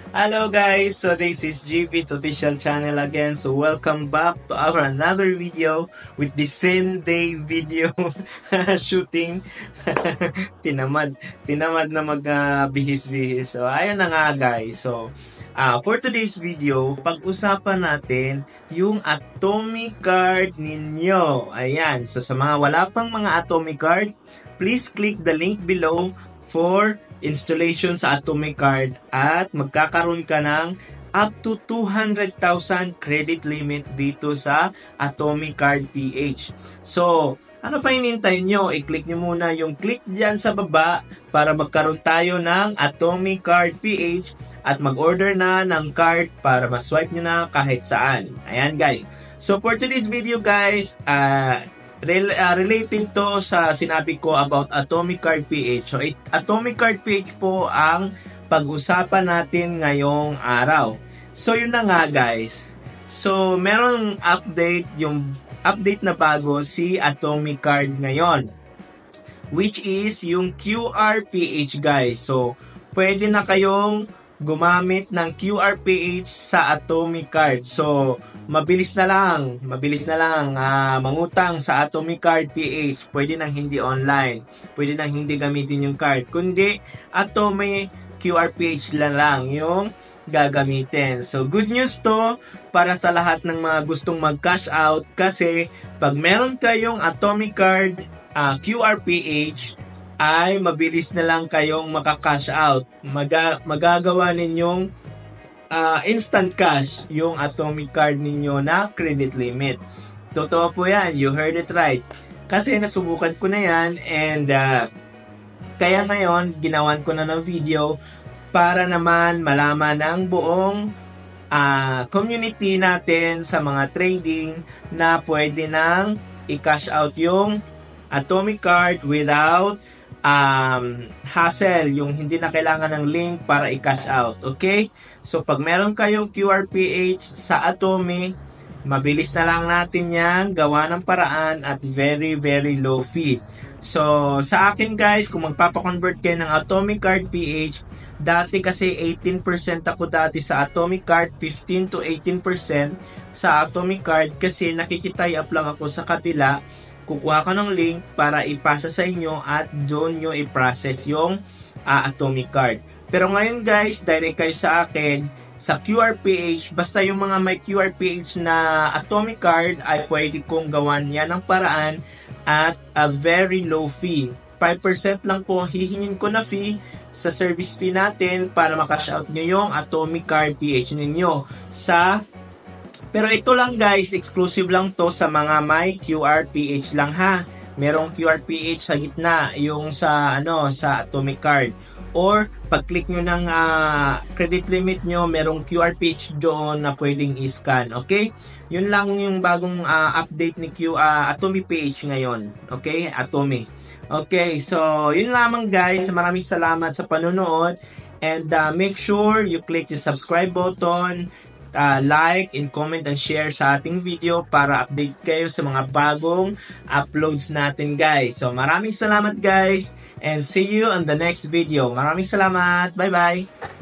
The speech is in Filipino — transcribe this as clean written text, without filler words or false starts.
Hello guys, so this is GB's official channel again. So welcome back to our another video with the same day video shooting. tinamad na mag-bihis-bihis. So ayun na nga guys. So for today's video, pag-usapan natin yung atomic card ninyo. Ayan, so sa mga wala pang mga atomic card, please click the link below for installation sa atomic card at magkakaroon ka ng up to 200,000 credit limit dito sa Atomic Card PH. So, ano pa hinintay nyo? I-click nyo muna yung click dyan sa baba para magkaroon tayo ng Atomic Card PH at mag-order na ng card para ma-swipe nyo na kahit saan. Ayan guys. So, for today's video guys, related to sa sinabi ko about Atomic Card PH. So, Atomic Card PH po ang pag-usapan natin ngayong araw. So, yun na nga guys. So, merong yung update na bago si Atomic Card ngayon, which is yung QR PH guys. So, pwede na kayong gumamit ng QR PH sa Atomic Card. So, mabilis na lang mangutang sa Atomic Card PH. Pwede nang hindi online, pwede nang hindi gamitin yung card, kundi Atomic QR PH lang yung gagamitin. So good news to para sa lahat ng mga gustong mag-cash out, kasi pag meron kayong Atomic Card QR PH ay mabilis na lang kayong maka-cash out. Magagawa ninyong instant cash yung Atomic Card ninyo na credit limit. Totoo po yan, you heard it right. Kasi nasubukan ko na yan, and kaya ngayon ginawan ko na ng video para naman malaman ng buong community natin sa mga trading na pwede nang i-cash out yung Atomic Card without hassle, yung hindi na kailangan ng link para i-cash out. Okay? So, pag meron kayong QR PH sa Atomic, mabilis na lang natin yan gawa ng paraan at very low fee. So, sa akin guys, kung magpapakonvert kayo ng Atomic Card PH, dati kasi 18% ako dati sa Atomic Card, 15 to 18% sa Atomic Card, kasi nakikitay up lang ako sa kabila. Kukuha ka ng link para ipasa sa inyo at doon nyo i-process yung Atomic Card. Pero ngayon guys, direct kayo sa akin sa QR PH. Basta yung mga may QR PH na Atomic Card ay pwede kong gawan yan ng paraan at a very low fee. 5% lang po hihingin ko na fee sa service fee natin para makash out nyo yung Atomic Card PH ninyo sa... Pero ito lang guys, exclusive lang to sa mga may QR PH lang ha. Merong QR PH sa gitna, yung sa sa Atomic Card. Or pag-click nyo ng credit limit nyo, merong QR PH doon na pwedeng i-scan. Okay? Yun lang yung bagong update ni Atomic PH ngayon. Okay? Atomic. Okay, so yun lamang guys. Maraming salamat sa panonood. And make sure you click the subscribe button, like and comment and share sa ating video para update kayo sa mga bagong uploads natin guys. So maraming salamat guys, and see you on the next video. Maraming salamat. Bye bye.